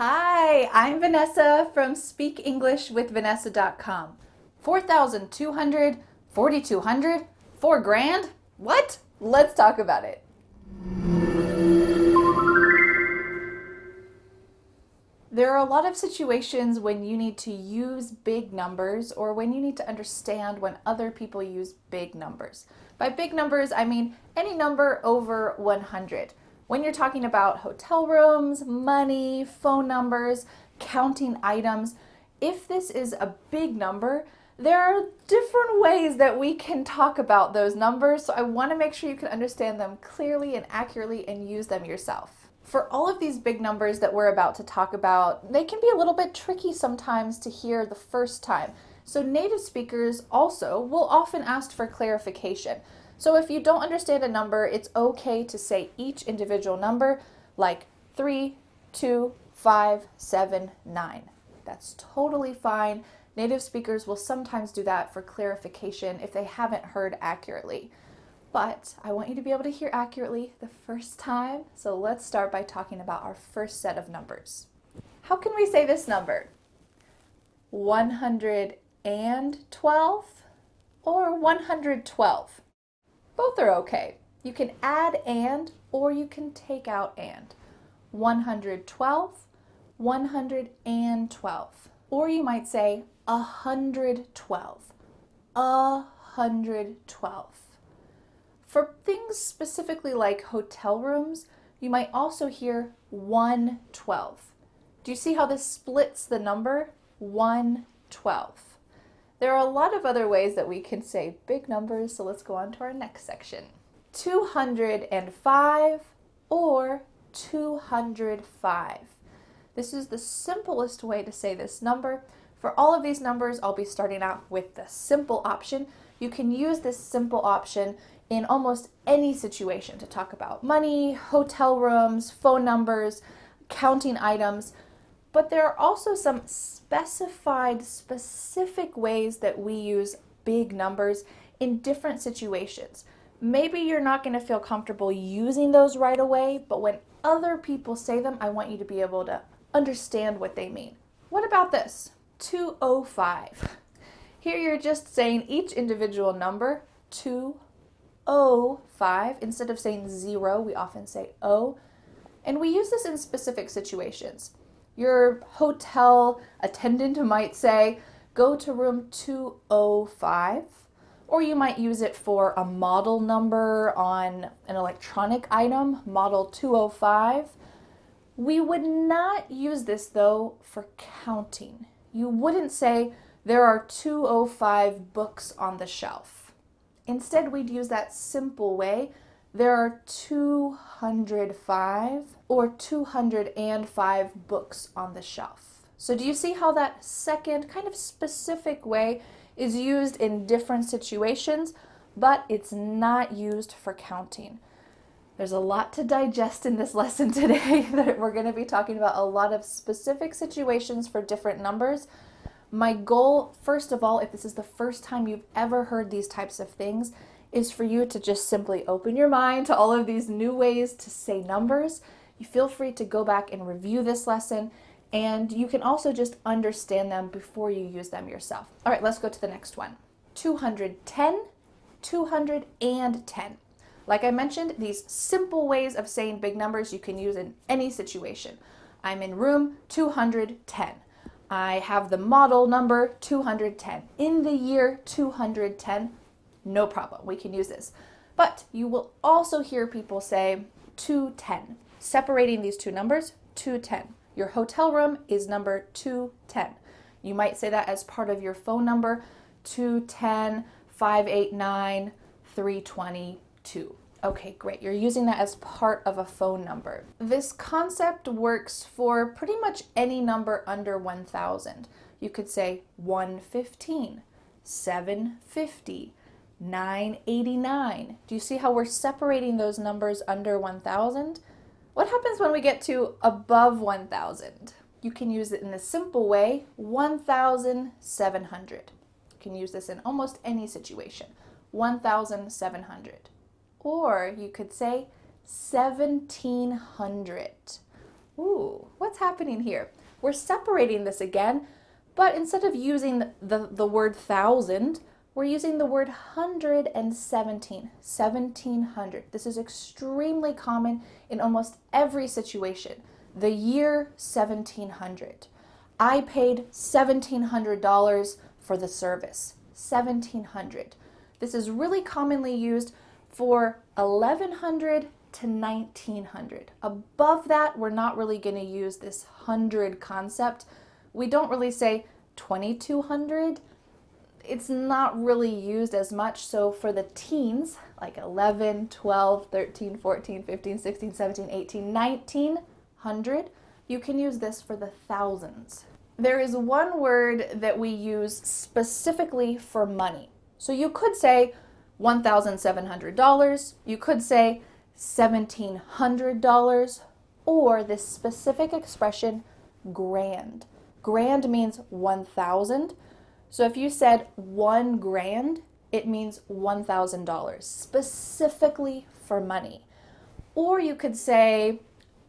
Hi, I'm Vanessa from speakenglishwithvanessa.com. 4,200, 4,200, 4 grand? What? Let's talk about it. There are a lot of situations when you need to use big numbers or when you need to understand when other people use big numbers. By big numbers, I mean any number over 100. When you're talking about hotel rooms, money, phone numbers, counting items, if this is a big number, there are different ways that we can talk about those numbers, so I want to make sure you can understand them clearly and accurately and use them yourself. For all of these big numbers that we're about to talk about, they can be a little bit tricky sometimes to hear the first time. So native speakers also will often ask for clarification. So if you don't understand a number, it's okay to say each individual number, like 3, 2, 5, 7, 9. That's totally fine. Native speakers will sometimes do that for clarification if they haven't heard accurately. But I want you to be able to hear accurately the first time, so let's start by talking about our first set of numbers. How can we say this number? 112 or 112? Both are okay. You can add and or you can take out and. 112, 112. Or you might say 112, 112. For things specifically like hotel rooms, you might also hear 112. Do you see how this splits the number? 112. There are a lot of other ways that we can say big numbers, so let's go on to our next section. 205 or 205. This is the simplest way to say this number. For all of these numbers, I'll be starting out with the simple option. You can use this simple option in almost any situation to talk about money, hotel rooms, phone numbers, counting items. But there are also some specific ways that we use big numbers in different situations. Maybe you're not going to feel comfortable using those right away, but when other people say them, I want you to be able to understand what they mean. What about this? 205. Here you're just saying each individual number, 205. Instead of saying 0, we often say O. And we use this in specific situations. Your hotel attendant might say, go to room 205. Or you might use it for a model number on an electronic item, model 205. We would not use this, though, for counting. You wouldn't say, there are 205 books on the shelf. Instead, we'd use that simple way. There are 205 or 205 books on the shelf. So do you see how that second kind of specific way is used in different situations, but it's not used for counting? There's a lot to digest in this lesson today that we're going to be talking about a lot of specific situations for different numbers. My goal, first of all, if this is the first time you've ever heard these types of things, is for you to just simply open your mind to all of these new ways to say numbers. You feel free to go back and review this lesson, and you can also just understand them before you use them yourself. All right, let's go to the next one. 210, 210. Like I mentioned, these simple ways of saying big numbers you can use in any situation. I'm in room 210. I have the model number 210. In the year 210, no problem, we can use this. But you will also hear people say 210. Separating these two numbers, 210. Your hotel room is number 210. You might say that as part of your phone number, 210 589 322. Okay, great. You're using that as part of a phone number. This concept works for pretty much any number under 1,000. You could say 115, 750, 989. Do you see how we're separating those numbers under 1,000? What happens when we get to above 1,000? You can use it in a simple way, 1,700. You can use this in almost any situation, 1,700. Or you could say 1,700. Ooh, what's happening here? We're separating this again, but instead of using the word thousand, we're using the word hundred and 1700. This is extremely common in almost every situation. The year 1700. I paid $1,700 for the service. 1700. This is really commonly used for 1100 to 1900. Above that, we're not really going to use this hundred concept. We don't really say 2200. It's not really used as much. So for the teens, like 11, 12, 13, 14, 15, 16, 17, 18, 1900, you can use this for the thousands. There is one word that we use specifically for money. So you could say $1,700. You could say $1,700, or this specific expression, grand. Grand means 1,000. So if you said 1 grand, it means $1,000, specifically for money. Or you could say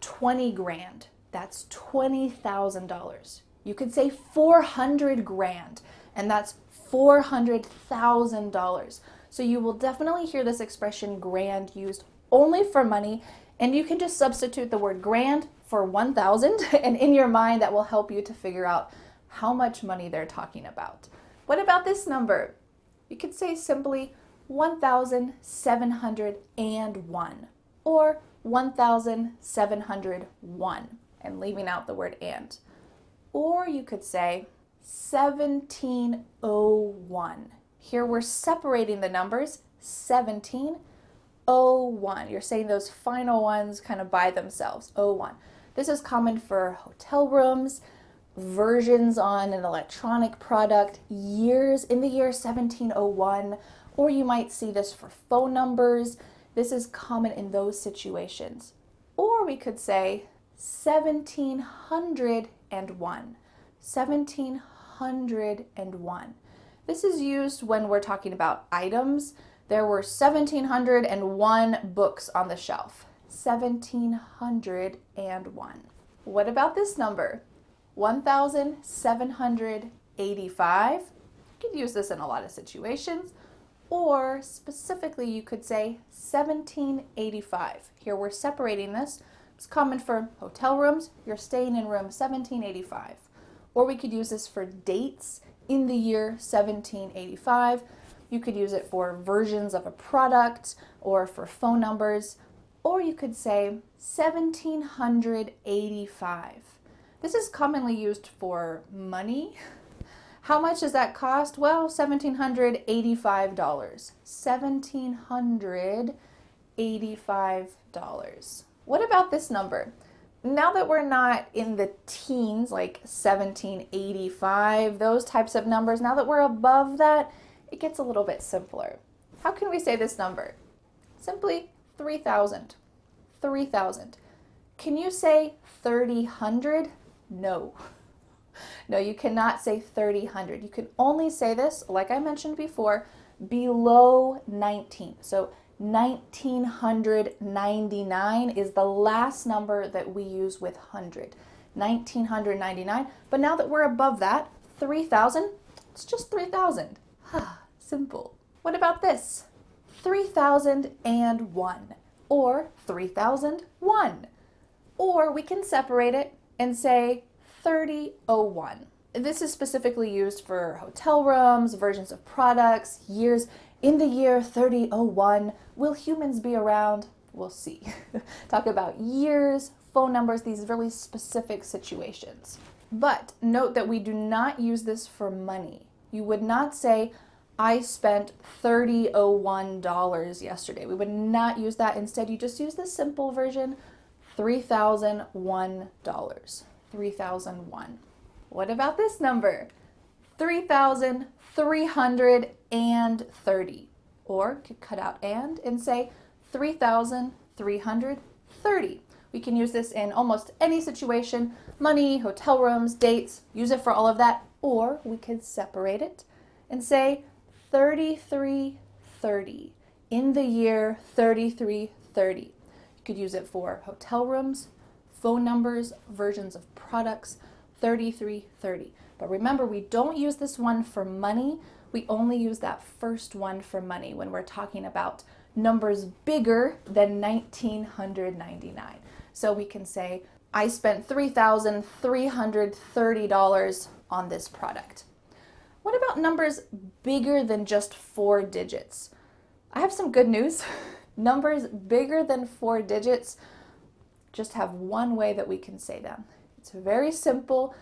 20 grand, that's $20,000. You could say 400 grand, and that's $400,000. So you will definitely hear this expression grand used only for money, and you can just substitute the word grand for 1,000, and in your mind that will help you to figure out how much money they're talking about. What about this number? You could say simply 1,701 or 1,701 and leaving out the word and. Or you could say 1701. Here we're separating the numbers, 1701. You're saying those final ones kind of by themselves, 01. This is common for hotel rooms, versions on an electronic product, years in the year 1701, or you might see this for phone numbers. This is common in those situations. Or we could say 1701. 1701. This is used when we're talking about items. There were 1701 books on the shelf. 1701. What about this number? 1,785. You could use this in a lot of situations. Or specifically, you could say 1785. Here we're separating this. It's common for hotel rooms. You're staying in room 1785. Or we could use this for dates in the year 1785. You could use it for versions of a product or for phone numbers. Or you could say 1785. This is commonly used for money. How much does that cost? Well, $1,785. $1,785. What about this number? Now that we're not in the teens, like 1785, those types of numbers, now that we're above that, it gets a little bit simpler. How can we say this number? Simply 3,000. 3,000. Can you say 3,000? No. No, you cannot say 3,000. You can only say this, like I mentioned before, below 19. So 1,999 is the last number that we use with 100. 1,999. But now that we're above that, 3,000, it's just 3,000. Simple. What about this? 3,001 or 3,001. Or we can separate it and say 3001. This is specifically used for hotel rooms, versions of products, years. In the year 3001, will humans be around? We'll see. Talk about years, phone numbers, these really specific situations. But note that we do not use this for money. You would not say, I spent $30.01 yesterday. We would not use that. Instead, you just use the simple version, $3,001. 3,001. What about this number? 3,330. Or could cut out and say 3,330. We can use this in almost any situation, money, hotel rooms, dates, use it for all of that. Or we could separate it and say 3,330. In the year 3,330. You could use it for hotel rooms, phone numbers, versions of products, 3330. But remember, we don't use this one for money. We only use that first one for money when we're talking about numbers bigger than $1,999. So we can say, I spent $3,330 on this product. What about numbers bigger than just 4 digits? I have some good news. Numbers bigger than 4 digits just have one way that we can say them. It's very simple,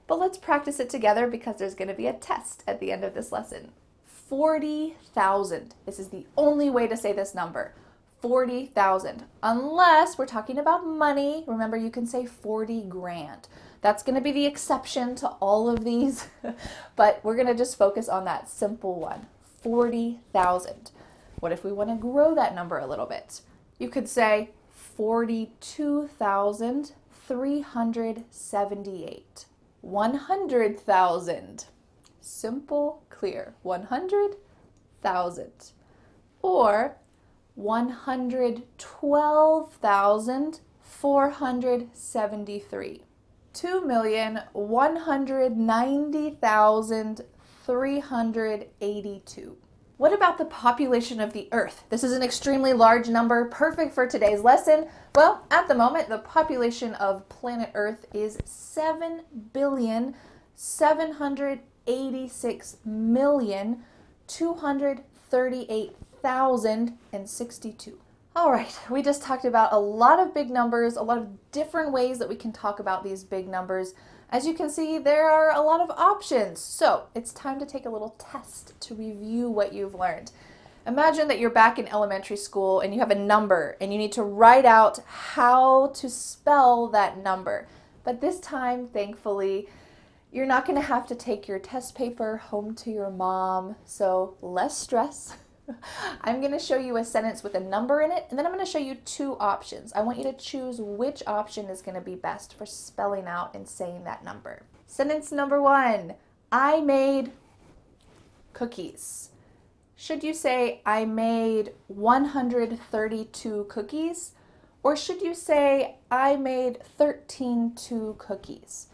but let's practice it together because there's going to be a test at the end of this lesson. 40,000. This is the only way to say this number. 40,000. Unless we're talking about money. Remember, you can say 40 grand. That's going to be the exception to all of these, but we're going to just focus on that simple one. 40,000. What if we want to grow that number a little bit? You could say 42,378. 100,000. Simple, clear. 100,000. Or 112,473. 2,190,382. What about the population of the Earth? This is an extremely large number, perfect for today's lesson. Well, at the moment, the population of planet Earth is 7,786,238,062. All right, we just talked about a lot of big numbers, a lot of different ways that we can talk about these big numbers. As you can see, there are a lot of options. So it's time to take a little test to review what you've learned. Imagine that you're back in elementary school and you have a number and you need to write out how to spell that number. But this time, thankfully, you're not going to have to take your test paper home to your mom, so less stress. I'm going to show you a sentence with a number in it, and then I'm going to show you 2 options. I want you to choose which option is going to be best for spelling out and saying that number. Sentence number 1, I made cookies. Should you say, I made 132 cookies? Or should you say, I made 13 cookies?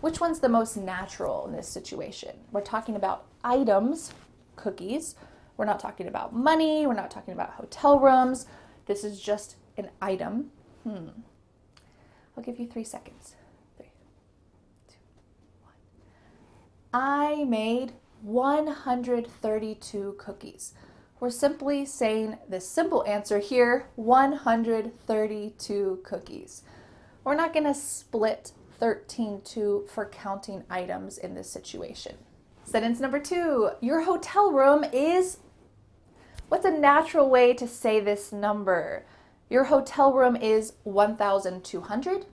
Which one's the most natural in this situation? We're talking about items, cookies. We're not talking about money. We're not talking about hotel rooms. This is just an item. I'll give you 3 seconds. 3, 2, 1. I made 132 cookies. We're simply saying the simple answer here, 132 cookies. We're not going to split 13 for counting items in this situation. Sentence number 2, your hotel room is... What's a natural way to say this number? Your hotel room is 1,200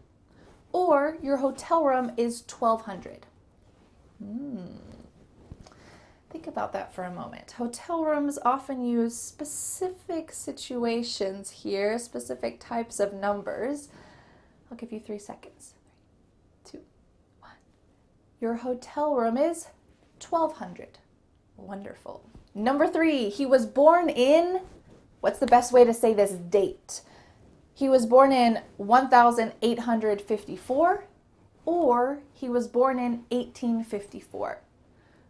or your hotel room is 1,200. Think about that for a moment. Hotel rooms often use specific situations here, specific types of numbers. I'll give you 3 seconds. 3, 2, 1. Your hotel room is 1,200. Wonderful. Number 3, he was born in, what's the best way to say this date? He was born in 1854 or he was born in 1854.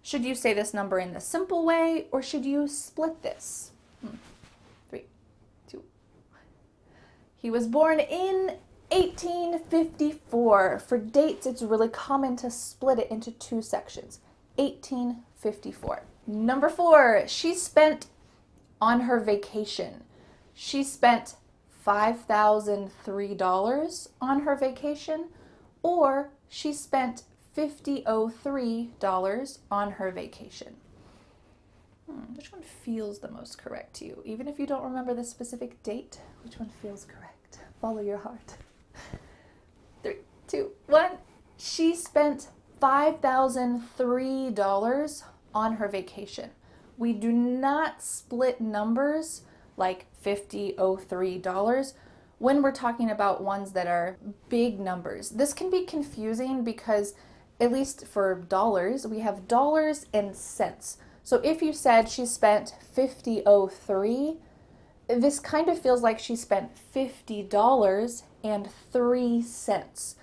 Should you say this number in the simple way or should you split this? 3, 2, 1. He was born in 1854. For dates, it's really common to split it into 2 sections. 1854. Number 4, she spent on her vacation. She spent $5,003 on her vacation, or she spent $5,003 on her vacation. Which one feels the most correct to you? Even if you don't remember the specific date, which one feels correct? Follow your heart. 3, 2, 1. She spent $5,003 on her vacation. We do not split numbers like $5,003 when we're talking about ones that are big numbers. This can be confusing because, at least for dollars, we have dollars and cents. So if you said she spent $5,003, this kind of feels like she spent $50.03.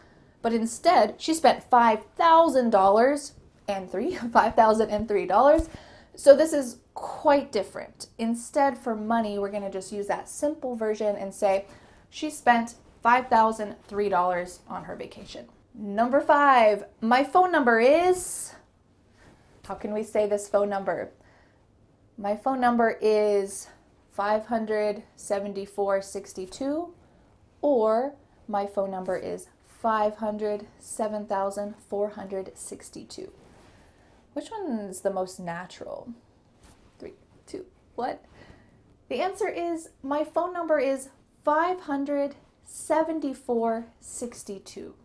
But instead, she spent $5,003. So this is quite different. Instead, for money, we're going to just use that simple version and say she spent $5,003 on her vacation. Number 5, my phone number is, how can we say this phone number? My phone number is 57462, or my phone number is 507,462. Which one is the most natural? 3, 2, 1. The answer is my phone number is 57462.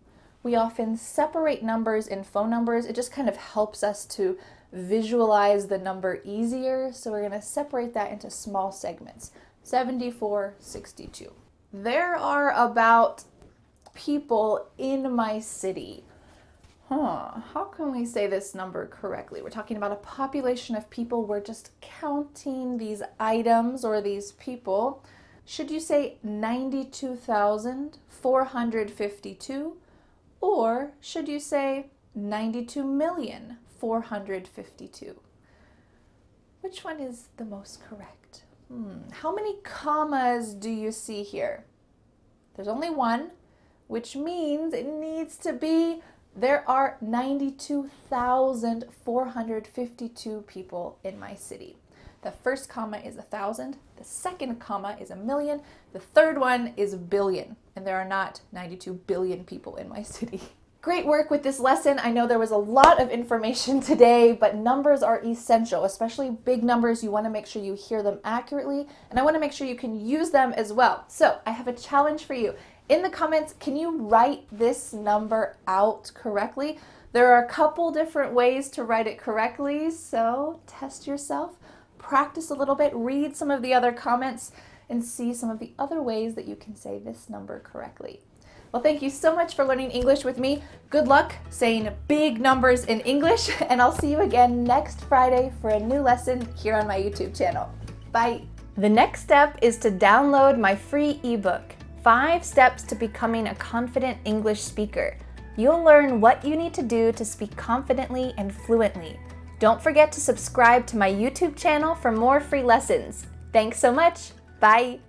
We often separate numbers in phone numbers. It just kind of helps us to visualize the number easier. So we're going to separate that into small segments. 7462. There are about people in my city. How can we say this number correctly? We're talking about a population of people. We're just counting these items or these people. Should you say 92,452? Or should you say 92,452,000? Which one is the most correct? How many commas do you see here? There's only one, which means it needs to be there are 92,452 people in my city. The first comma is 1,000. The second comma is 1,000,000. The third one is billion. And there are not 92 billion people in my city. Great work with this lesson. I know there was a lot of information today, but numbers are essential, especially big numbers. You want to make sure you hear them accurately, and I want to make sure you can use them as well. So I have a challenge for you. In the comments, can you write this number out correctly? There are a couple different ways to write it correctly, so test yourself, practice a little bit, read some of the other comments, and see some of the other ways that you can say this number correctly. Well, thank you so much for learning English with me. Good luck saying big numbers in English, and I'll see you again next Friday for a new lesson here on my YouTube channel. Bye. The next step is to download my free ebook, 5 Steps to Becoming a Confident English Speaker. You'll learn what you need to do to speak confidently and fluently. Don't forget to subscribe to my YouTube channel for more free lessons. Thanks so much. Bye.